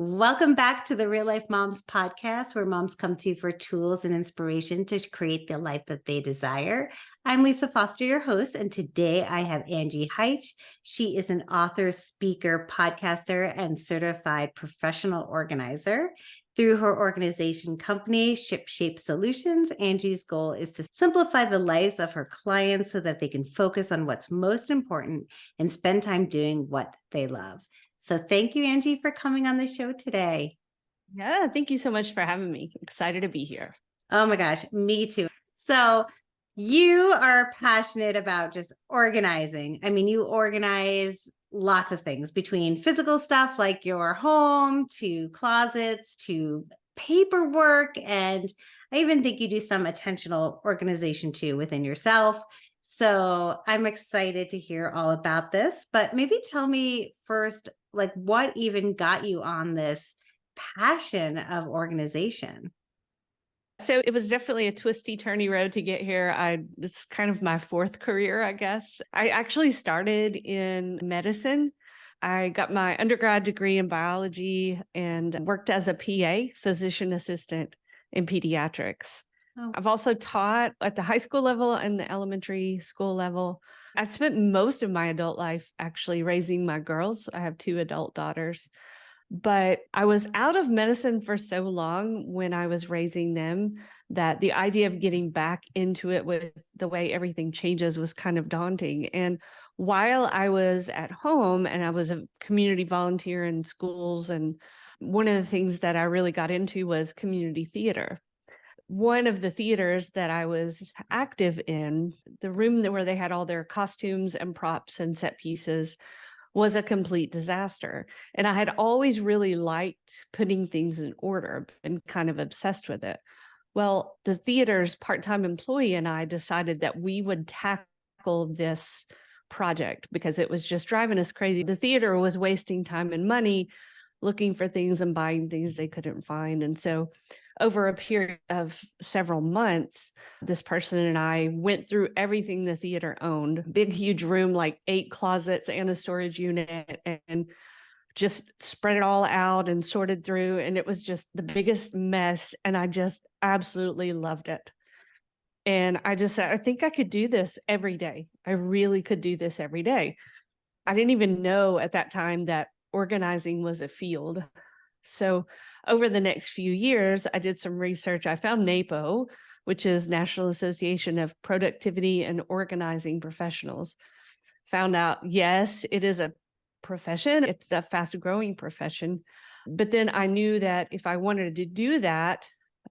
Welcome back to the Real Life Moms podcast, where moms come to you for tools and inspiration to create the life that they desire. I'm Lisa Foster, your host, and today I have Angie Hyche. She is an author, speaker, podcaster, and certified professional organizer. Through her organization company, Shipshape Solutions, Angie's goal is to simplify the lives of her clients so that they can focus on what's most important and spend time doing what they love. So thank you, Angie, for coming on the show today. Yeah, thank you so much for having me. Excited to be here. Oh my gosh, me too. So you are passionate about just organizing. I mean, you organize lots of things between physical stuff like your home to closets to paperwork. And I even think you do some attentional organization too within yourself. So I'm excited to hear all about this, but maybe tell me first, like what even got you on this passion of organization? So it was definitely a twisty, turny road to get here. It's kind of my fourth career, I guess. I actually started in medicine. I got my undergrad degree in biology and worked as a PA, physician assistant in pediatrics. Oh. I've also taught at the high school level and the elementary school level. I spent most of my adult life actually raising my girls. I have two adult daughters. But I was out of medicine for so long when I was raising them that the idea of getting back into it with the way everything changes was kind of daunting. And while I was at home and I was a community volunteer in schools, and one of the things that I really got into was community theater. One of the theaters that I was active in, the room where they had all their costumes and props and set pieces, was a complete disaster. And I had always really liked putting things in order and kind of obsessed with it. Well, the theater's part-time employee and I decided that we would tackle this project because it was just driving us crazy. The theater was wasting time and money looking for things and buying things they couldn't find. And so over a period of several months, this person and I went through everything the theater owned, big, huge room, like 8 closets and a storage unit, and just spread it all out and sorted through. And it was just the biggest mess. And I just absolutely loved it. And I just said, I think I could do this every day. I really could do this every day. I didn't even know at that time that organizing was a field. So over the next few years, I did some research. I found NAPO, which is National Association of Productivity and Organizing Professionals. Found out, yes, it is a profession. It's a fast growing profession. But then I knew that if I wanted to do that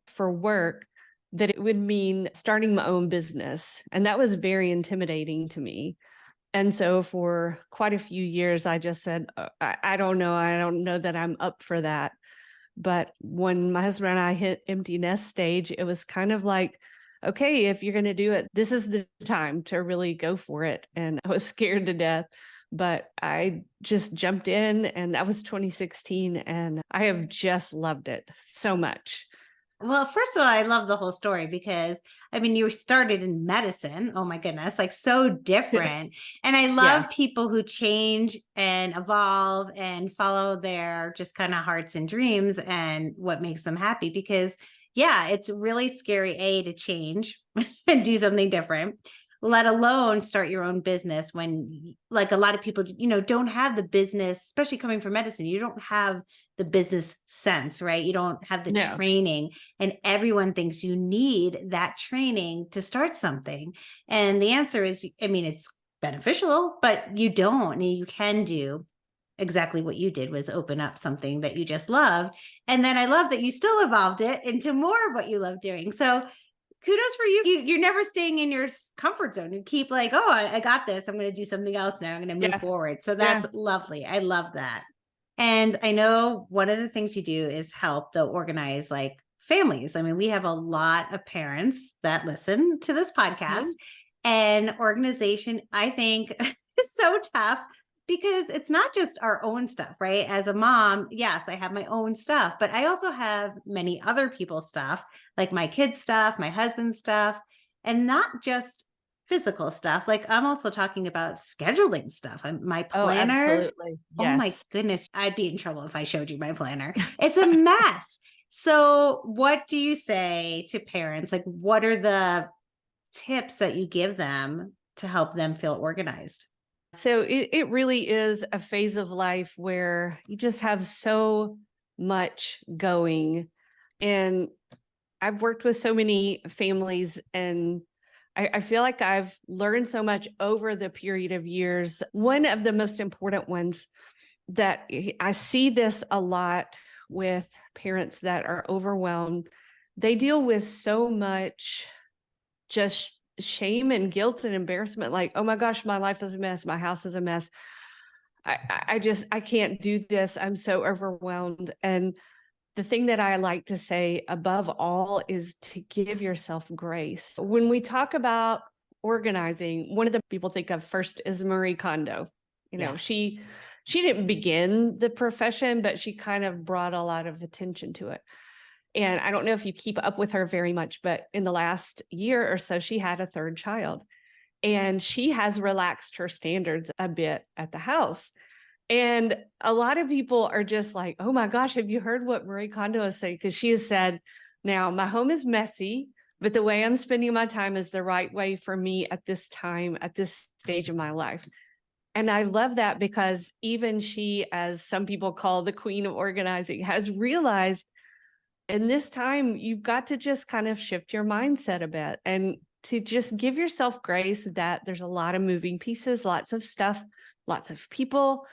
for work, that it would mean starting my own business. And that was very intimidating to me. And so for quite a few years, I just said, I don't know. I don't know that I'm up for that. But when my husband and I hit empty nest stage, it was kind of like, okay, if you're going to do it, this is the time to really go for it. And I was scared to death, but I just jumped in, and that was 2016. And I have just loved it so much. Well, first of all, I love the whole story because I mean, you started in medicine. Oh my goodness, like so different. And I love Yeah. people who change and evolve and follow their just kind of hearts and dreams and what makes them happy. Because, yeah, it's really scary, to change and do something different, let alone start your own business when, like, a lot of people, don't have the business, especially coming from medicine. You don't have the business sense, right? You don't have the No. training, and everyone thinks you need that training to start something. And the answer is, I mean, it's beneficial, but you don't. And you can do exactly what you did, was open up something that you just love. And then I love that you still evolved it into more of what you love doing. So kudos for you. You're never staying in your comfort zone. You keep like, oh, I got this. I'm going to do something else now. I'm going to move Yeah. forward. So Yeah. that's lovely. I love that. And I know one of the things you do is help the organize like families. I mean, we have a lot of parents that listen to this podcast, Mhm. and organization, I think, is so tough because it's not just our own stuff, right? As a mom, yes, I have my own stuff, but I also have many other people's stuff, like my kids' stuff, my husband's stuff, and not just physical stuff. Like I'm also talking about scheduling stuff. My Oh, planner, absolutely. oh my Yes. goodness, I'd be in trouble if I showed you my planner. It's a mess. So, what do you say to parents? Like, what are the tips that you give them to help them feel organized? So it really is a phase of life where you just have so much going. And I've worked with so many families, and I feel like I've learned so much over the period of years. One of the most important ones that I see this a lot with parents that are overwhelmed. They deal with so much just shame and guilt and embarrassment, like, oh my gosh, my life is a mess, my house is a mess. I can't do this, I'm so overwhelmed. And the thing that I like to say above all is to give yourself grace. When we talk about organizing, one of the people think of first is Marie Kondo. Yeah. She didn't begin the profession, but she kind of brought a lot of attention to it. And I don't know if you keep up with her very much, but in the last year or so, she had a third child, and she has relaxed her standards a bit at the house. And a lot of people are just like, oh my gosh, have you heard what Marie Kondo is saying? Because she has said, now my home is messy, but the way I'm spending my time is the right way for me at this time, at this stage of my life. And I love that because even she, as some people call the queen of organizing, has realized in this time, you've got to just kind of shift your mindset a bit and to just give yourself grace that there's a lot of moving pieces, lots of stuff, lots of people,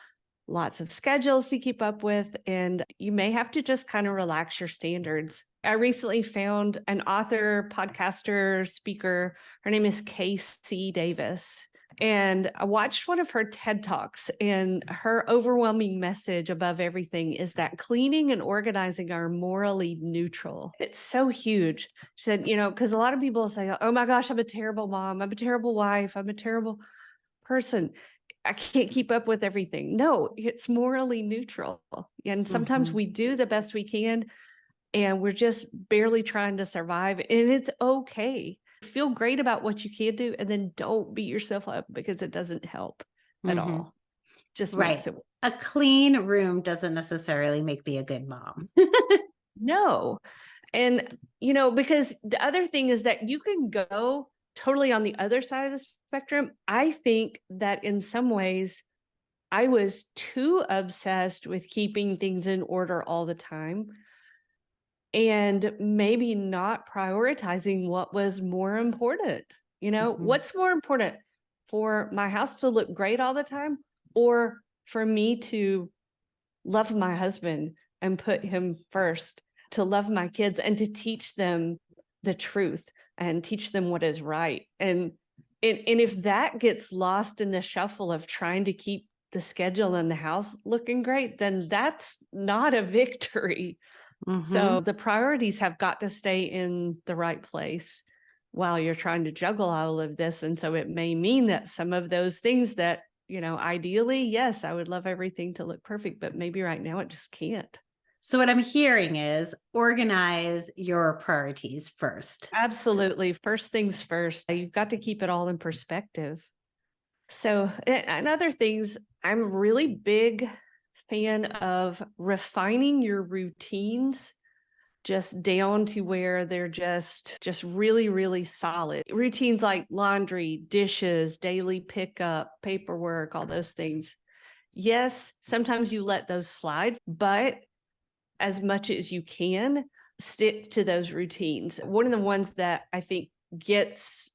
lots of schedules to keep up with, and you may have to just kind of relax your standards. I recently found an author, podcaster, speaker. Her name is Casey Davis. And I watched one of her TED Talks, and her overwhelming message above everything is that cleaning and organizing are morally neutral. It's so huge. She said, because a lot of people say, oh my gosh, I'm a terrible mom, I'm a terrible wife, I'm a terrible person, I can't keep up with everything. No, it's morally neutral. And sometimes Mhm. we do the best we can, and we're just barely trying to survive. And it's okay. Feel great about what you can do, and then don't beat yourself up because it doesn't help at Mhm. all. Just Right. makes it A clean room doesn't necessarily make me a good mom. no. And, because the other thing is that you can go totally on the other side of the spectrum. I think that in some ways, I was too obsessed with keeping things in order all the time and maybe not prioritizing what was more important. Mhm. What's more important, for my house to look great all the time, or for me to love my husband and put him first, to love my kids and to teach them the truth and teach them what is right. And if that gets lost in the shuffle of trying to keep the schedule in the house looking great, then that's not a victory. Mhm. So the priorities have got to stay in the right place while you're trying to juggle all of this. And so it may mean that some of those things that, ideally, yes, I would love everything to look perfect, but maybe right now it just can't. So what I'm hearing is organize your priorities first. Absolutely. First things first. You've got to keep it all in perspective. So, and other things, I'm really big fan of refining your routines just down to where they're just really, really solid. Routines like laundry, dishes, daily pickup, paperwork, all those things. Yes, sometimes you let those slide, but as much as you can, stick to those routines. One of the ones that I think gets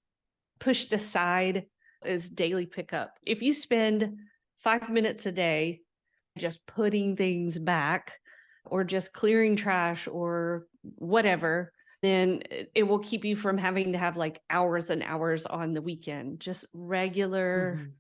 pushed aside is daily pickup. If you spend 5 minutes a day just putting things back or just clearing trash or whatever, then it will keep you from having to have like hours and hours on the weekend. Just regular Mhm.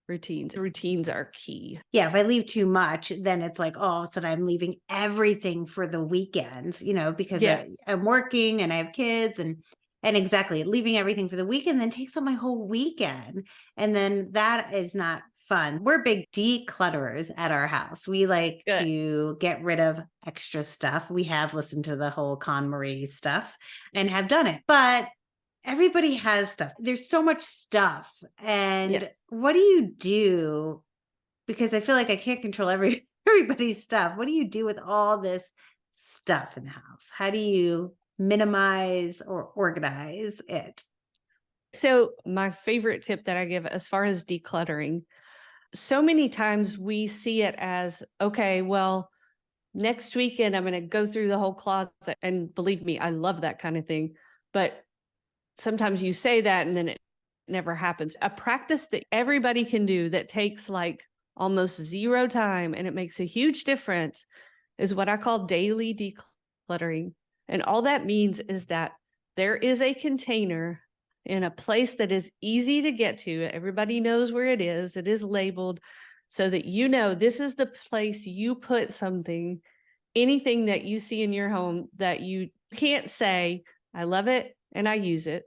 routines. Routines are key. Yeah, if I leave too much, then it's like, oh, all of a sudden I'm leaving everything for the weekend, because Yes. I'm working and I have kids and exactly leaving everything for the weekend then takes up my whole weekend. And then that is not fun. We're big declutterers at our house. We like Good. to get rid of extra stuff. We have listened to the whole Con Marie stuff and have done it. But everybody has stuff. There's so much stuff. And Yes. what do you do? Because I feel like I can't control everybody's stuff. What do you do with all this stuff in the house? How do you minimize or organize it? So my favorite tip that I give as far as decluttering, so many times we see it as, okay, well, next weekend I'm going to go through the whole closet. And believe me, I love that kind of thing. But sometimes you say that and then it never happens. A practice that everybody can do that takes like almost zero time and it makes a huge difference is what I call daily decluttering. And all that means is that there is a container in a place that is easy to get to. Everybody knows where it is. It is labeled so that you know this is the place you put something, anything that you see in your home that you can't say, I love it and I use it.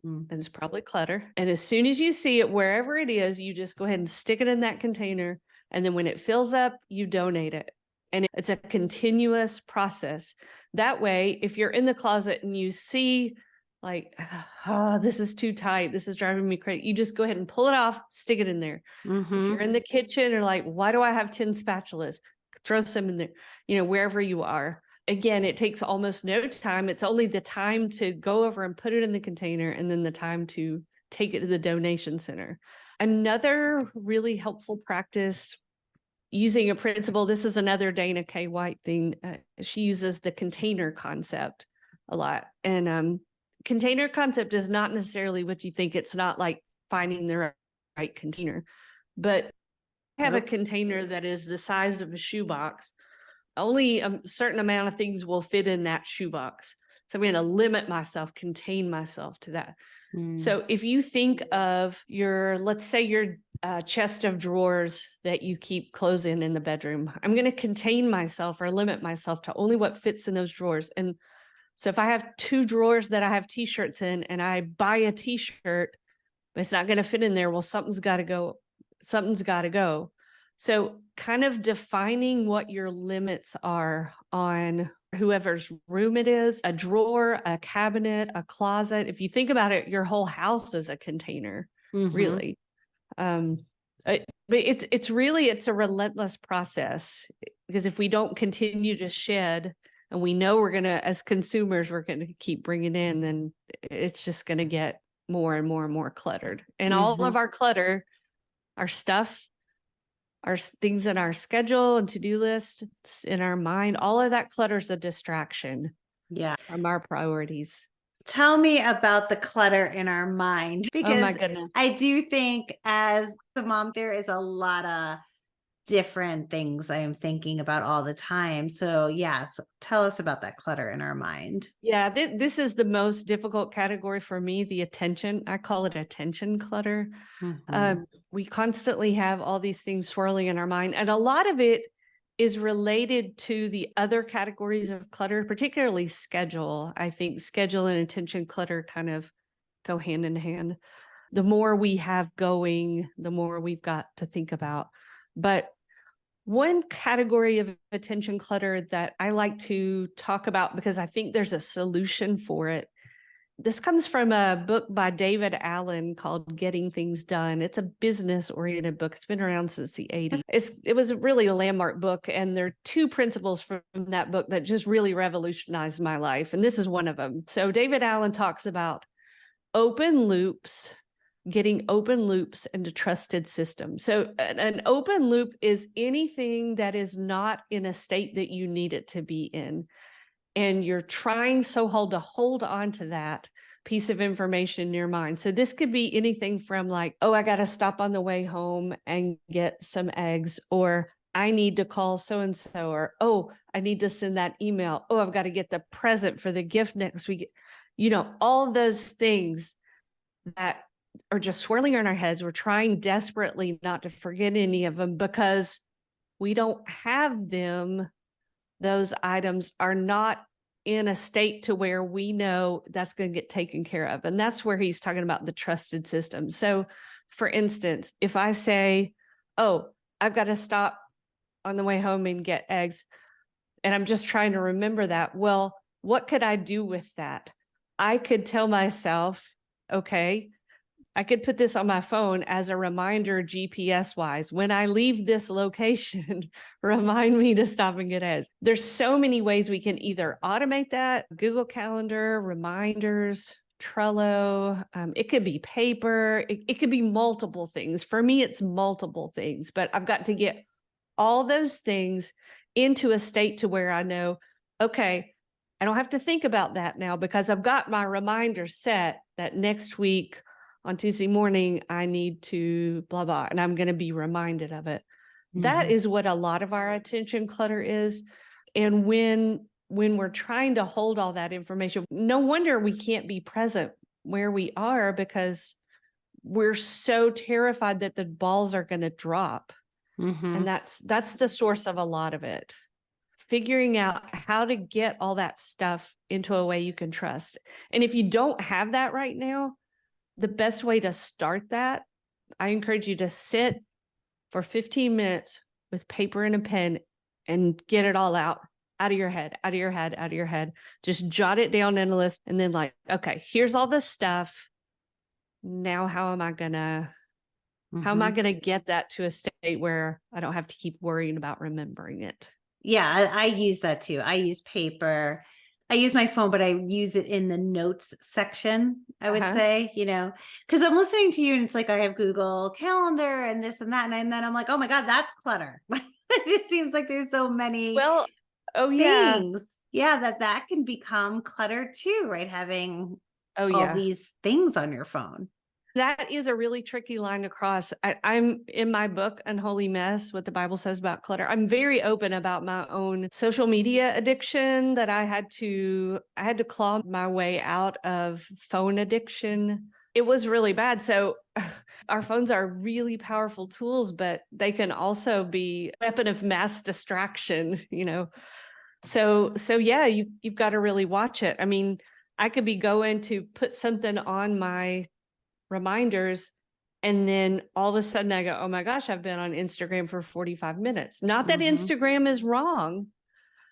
Mm. And it's probably clutter. And as soon as you see it, wherever it is, you just go ahead and stick it in that container. And then when it fills up, you donate it. And it's a continuous process. That way, if you're in the closet and you see like, oh, this is too tight, this is driving me crazy, you just go ahead and pull it off, stick it in there. If you're Mm-hmm. in the kitchen or like, why do I have 10 spatulas? Throw some in there, wherever you are. Again, it takes almost no time. It's only the time to go over and put it in the container and then the time to take it to the donation center. Another really helpful practice using a principle, this is another Dana K. White thing. She uses the container concept a lot. And container concept is not necessarily what you think. It's not like finding the right container, but have a container that is the size of a shoebox. Only a certain amount of things will fit in that shoebox. So I'm going to limit myself, contain myself to that. Mm. So if you think of let's say your chest of drawers that you keep clothes in the bedroom, I'm going to contain myself or limit myself to only what fits in those drawers. And so if I have 2 drawers that I have t-shirts in and I buy a t-shirt, but it's not going to fit in there, well, something's got to go. Something's got to go. So kind of defining what your limits are on whoever's room it is, a drawer, a cabinet, a closet. If you think about it, your whole house is a container, really. But it's a relentless process, because if we don't continue to shed and we know we're going to, as consumers, we're going to keep bringing in, then it's just going to get more and more and more cluttered. And all of our clutter, our stuff, our things in our schedule and to-do list, in our mind, all of that clutter is a distraction from our priorities. Tell me about the clutter in our mind, Oh my because goodness. I do think as a mom, there is a lot of different things I am thinking about all the time. So yes, tell us about that clutter in our mind. Yeah, this is the most difficult category for me, the attention. I call it attention clutter. We constantly have all these things swirling in our mind, and a lot of it is related to the other categories of clutter, particularly schedule. I think schedule and attention clutter kind of go hand in hand. The more we have going, the more we've got to think about. But one category of attention clutter that I like to talk about, because I think there's a solution for it. This comes from a book by David Allen called Getting Things Done. It's a business-oriented book. It's been around since the 80s. It was really a landmark book, and there are 2 principles from that book that just really revolutionized my life, and this is one of them. So David Allen talks about open loops, getting open loops into trusted systems. So an open loop is anything that is not in a state that you need it to be in. And you're trying so hard to hold on to that piece of information in your mind. So this could be anything from like, oh, I got to stop on the way home and get some eggs, or I need to call so-and-so, or, oh, I need to send that email. Oh, I've got to get the present for the gift next week. All those things that are just swirling in our heads. We're trying desperately not to forget any of them because we don't have them. Those items are not in a state to where we know that's going to get taken care of. And that's where he's talking about the trusted system. So for instance, if I say, oh, I've got to stop on the way home and get eggs, and I'm just trying to remember that, well, what could I do with that? I could tell myself, okay, I could put this on my phone as a reminder, GPS wise. When I leave this location, remind me to stop and get eggs. There's so many ways we can either automate that, Google Calendar, reminders, Trello. It could be paper. It could be multiple things. For me, it's multiple things, but I've got to get all those things into a state to where I know, okay, I don't have to think about that now because I've got my reminder set that next week on Tuesday morning, I need to blah, blah, and I'm going to be reminded of it. That is what a lot of our attention clutter is. And when we're trying to hold all that information, no wonder we can't be present where we are because we're so terrified that the balls are going to drop. And that's the source of a lot of it. Figuring out how to get all that stuff into a way you can trust. And if you don't have that right now, the best way to start that, I encourage you to sit for 15 minutes with paper and a pen and get it all out of your head, out of your head, out of your head. Just jot it down in a list and then like, okay, here's all this stuff. Now, how am I gonna get that to a state where I don't have to keep worrying about remembering it? Yeah, I use that too. I use paper. I use my phone, but I use it in the notes section, I would say, because I'm listening to you and it's like I have Google Calendar and this and that. And then I'm like, oh my God, that's clutter. It seems like there's so many things. Yeah, that can become clutter too, right? Having all these things on your phone. That is a really tricky line to cross. I'm in my book, Unholy Mess, What the Bible Says About Clutter. I'm very open about my own social media addiction that I had to claw my way out of phone addiction. It was really bad. So our phones are really powerful tools, but they can also be a weapon of mass distraction, So yeah, you've got to really watch it. I mean, I could be going to put something on my reminders and then all of a sudden I go, oh my gosh, I've been on Instagram for 45 minutes. Not that Instagram is wrong.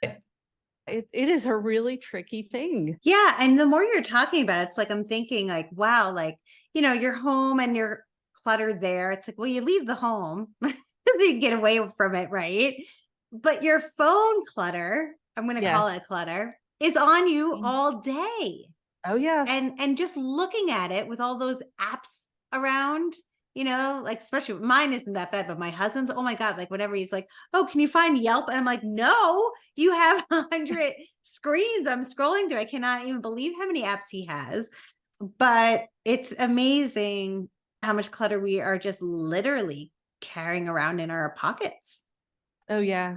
It is a really tricky thing. Yeah. And the more you're talking about it, it's like, I'm thinking like, wow, like, you're home and you're cluttered there. It's like, well, you leave the home because you get away from it. Right. But your phone clutter, I'm going to call it clutter, is on you all day. Oh yeah. And just looking at it with all those apps around, like especially mine isn't that bad, but my husband's, oh my God, like whenever he's like, oh, can you find Yelp? And I'm like, no, you have 100 screens I'm scrolling through. I cannot even believe how many apps he has. But it's amazing how much clutter we are just literally carrying around in our pockets. Oh yeah.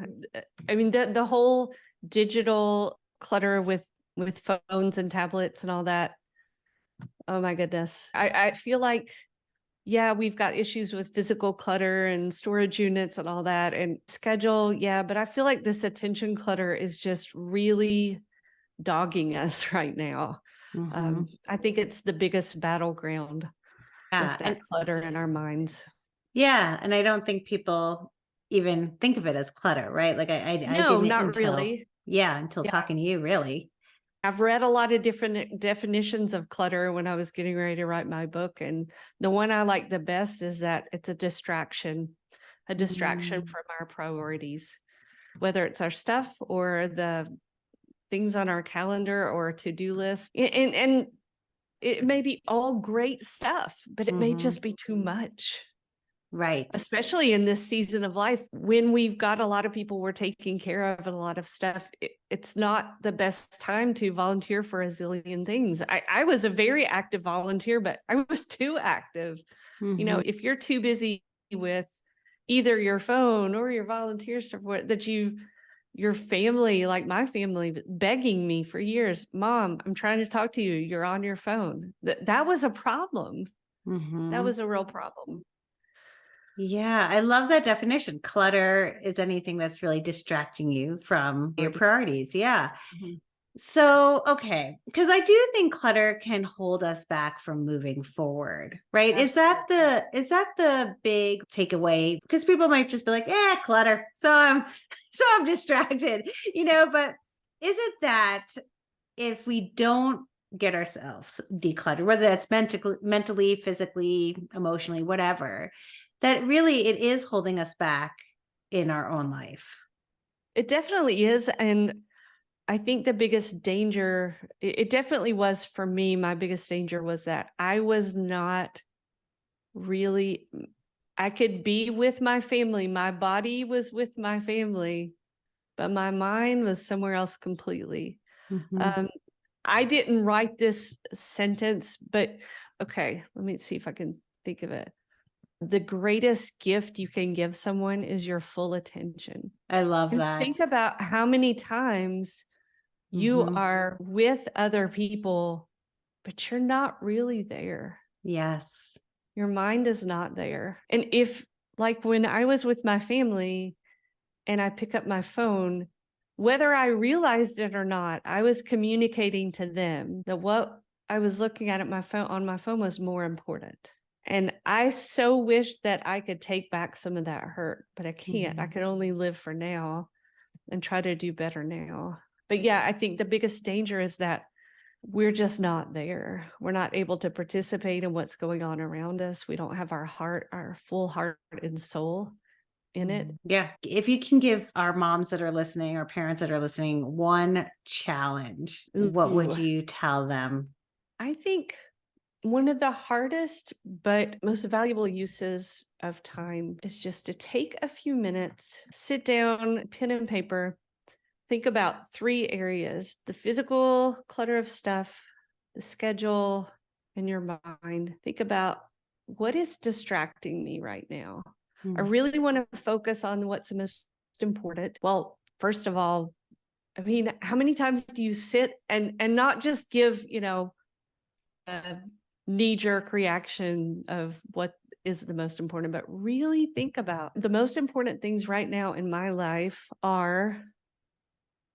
I mean, the whole digital clutter with phones and tablets and all that. Oh my goodness. I feel like, yeah, we've got issues with physical clutter and storage units and all that and schedule. Yeah. But I feel like this attention clutter is just really dogging us right now. I think it's the biggest battleground. Yeah. That clutter in our minds. Yeah. And I don't think people even think of it as clutter, right? Like I didn't not really. Yeah. Until talking to you, really. I've read a lot of different definitions of clutter when I was getting ready to write my book. And the one I like the best is that it's a distraction from our priorities, whether it's our stuff or the things on our calendar or to-do list. And it may be all great stuff, but it may just be too much. Right. Especially in this season of life, when we've got a lot of people we're taking care of and a lot of stuff, it's not the best time to volunteer for a zillion things. I was a very active volunteer, but I was too active. If you're too busy with either your phone or your volunteer stuff, your family, like my family, begging me for years, Mom, I'm trying to talk to you. You're on your phone. That was a problem. That was a real problem. Yeah, I love that definition. Clutter is anything that's really distracting you from your priorities. Yeah. So, okay, because I do think clutter can hold us back from moving forward, right? Absolutely. Is that the big takeaway? Because people might just be like, clutter. So I'm distracted, but is it that if we don't get ourselves decluttered, whether that's mentally, physically, emotionally, whatever, that really it is holding us back in our own life. It definitely is. And I think the biggest danger, it definitely was for me, my biggest danger was that I was not really, I could be with my family. My body was with my family, but my mind was somewhere else completely. Mhm. Um, I didn't write this sentence, but okay, let me see if I can think of it. The greatest gift you can give someone is your full attention. I love And that. think about how many times you Mhm. are with other people, but you're not really there. Yes. Your mind is not there. And if, like, when I was with my family and I pick up my phone, whether I realized it or not, I was communicating to them that what I was looking at my phone on my phone was more important. And I so wish that I could take back some of that hurt, but I can't. I Mhm. can only live for now and try to do better now. But yeah, I think the biggest danger is that we're just not there. We're not able to participate in what's going on around us. We don't have our heart, our full heart and soul in it. Yeah. If you can give our moms that are listening or parents that are listening one challenge, what would Ooh, you tell them? I think one of the hardest but most valuable uses of time is just to take a few minutes, sit down, pen and paper, think about three areas: the physical clutter of stuff, the schedule, and your mind. Think about what is distracting me right now. I Mm. really want to focus on what's most important. Well, first of all, I mean, how many times do you sit and not just give, a knee-jerk reaction of what is the most important, but really think about the most important things right now in my life are: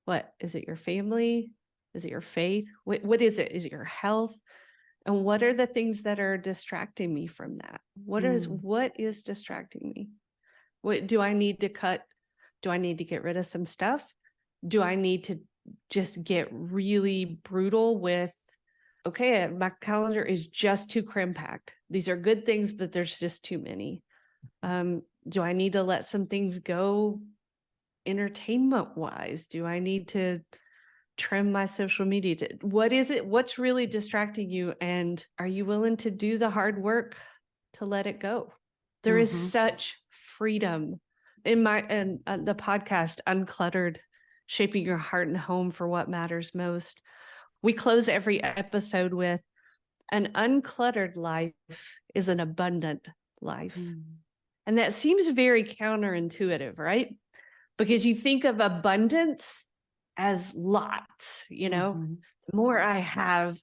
what is it? Your family? Is it your faith? What is it? Is it your health? And what are the things that are distracting me from that? Mm. What is distracting me? What do I need to cut? Do I need to get rid of some stuff? Do I need to just get really brutal with, okay, my calendar is just too cram-packed. These are good things, but there's just too many. Do I need to let some things go entertainment wise? Do I need to trim my social media? What is it? What's really distracting you? And are you willing to do the hard work to let it go? There is Mhm. such freedom in the podcast Uncluttered, Shaping Your Heart and Home for What Matters Most. We close every episode with: an uncluttered life is an abundant life. Mm. And that seems very counterintuitive, right? Because you think of abundance as lots, Mhm. the more I have,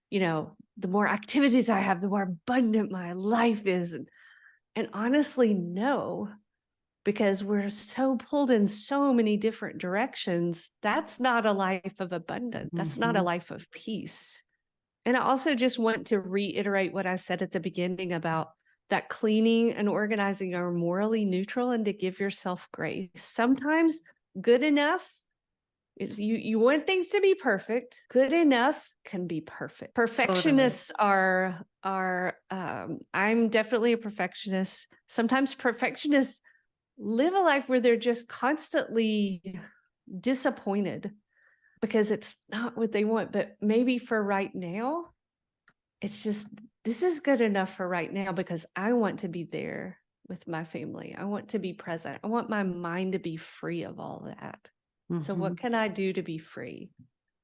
the more activities I have, the more abundant my life is. And honestly, no, because we're so pulled in so many different directions. That's not a life of abundance. That's not a Mhm. life of peace. And I also just want to reiterate what I said at the beginning about that cleaning and organizing are morally neutral, and to give yourself grace. Sometimes good enough is, you want things to be perfect. Good enough can be perfect. Totally. Perfectionists are I'm definitely a perfectionist. Sometimes perfectionists live a life where they're just constantly disappointed because it's not what they want. But maybe for right now, it's just, this is good enough for right now because I want to be there with my family. I want to be present. I want my mind to be free of all that. So what Mhm. can I do to be free?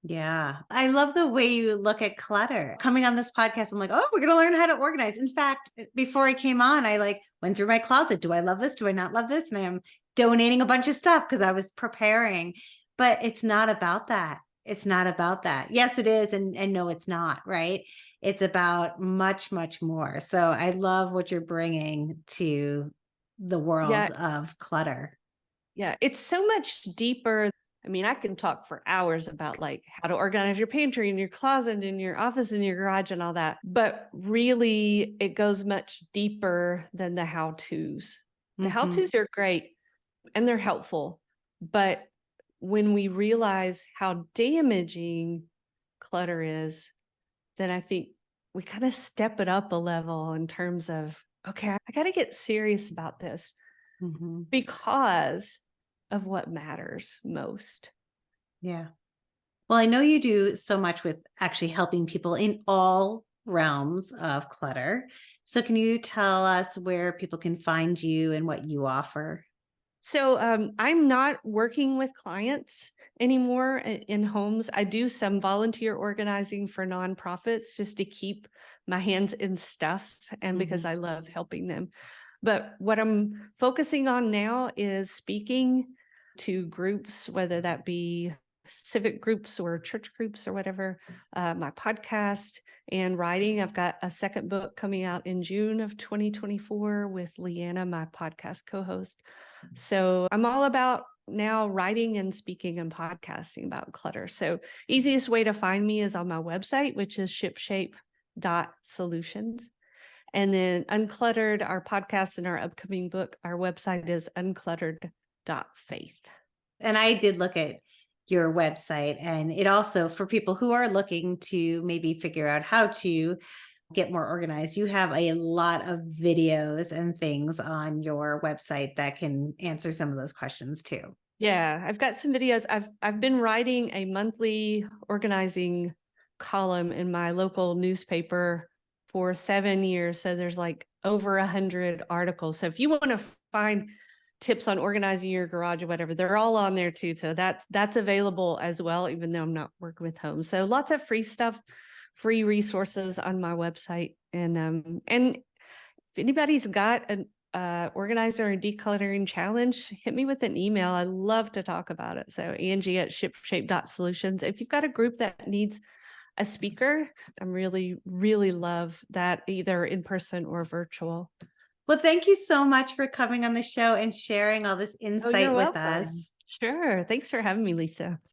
Yeah. I love the way you look at clutter. Coming on this podcast, I'm like, oh, we're going to learn how to organize. In fact, before I came on, I like went through my closet. Do I love this? Do I not love this? And I'm donating a bunch of stuff because I was preparing. But it's not about that. It's not about that. Yes, it is. And no, it's not. Right. It's about much, much more. So I love what you're bringing to the Yeah, world of clutter. yeah, it's so much deeper. I mean, I can talk for hours about like how to organize your pantry and your closet and your office and your garage and all that. But really, it goes much deeper than the how-tos. The Hmm. how-tos are great and they're helpful. But when we realize how damaging clutter is, then I think we kind of step it up a level in terms of, okay, I got to get serious about this Mhm. because of what matters most. Yeah. Well, I know you do so much with actually helping people in all realms of clutter. So, can you tell us where people can find you and what you offer? So I'm not working with clients anymore in homes. I do some volunteer organizing for nonprofits just to keep my hands in stuff and because Mhm. I love helping them. But what I'm focusing on now is speaking to groups, whether that be civic groups or church groups or whatever, my podcast and writing. I've got a second book coming out in June of 2024 with Leanna, my podcast co-host. So I'm all about now writing and speaking and podcasting about clutter. So easiest way to find me is on my website, which is shipshape.solutions. And then Uncluttered, our podcast and our upcoming book, our website is uncluttered.faith. And I did look at your website, and it also, for people who are looking to maybe figure out how to get more organized, you have a lot of videos and things on your website that can answer some of those questions too. Yeah, I've got some videos. I've been writing a monthly organizing column in my local newspaper for 7 years. So there's like over 100 articles. So if you want to find tips on organizing your garage or whatever, they're all on there too. So that's available as well, even though I'm not working with homes. So lots of free stuff, free resources on my website. And if anybody's got an organizer and decluttering challenge, hit me with an email. I love to talk about it. So Angie at shipshape.solutions. If you've got a group that needs a speaker, I'm really love that either in person or virtual. Well, thank you so much for coming on the show and sharing all this Oh, you're insight with welcome. us. Sure. Thanks for having me, Lisa.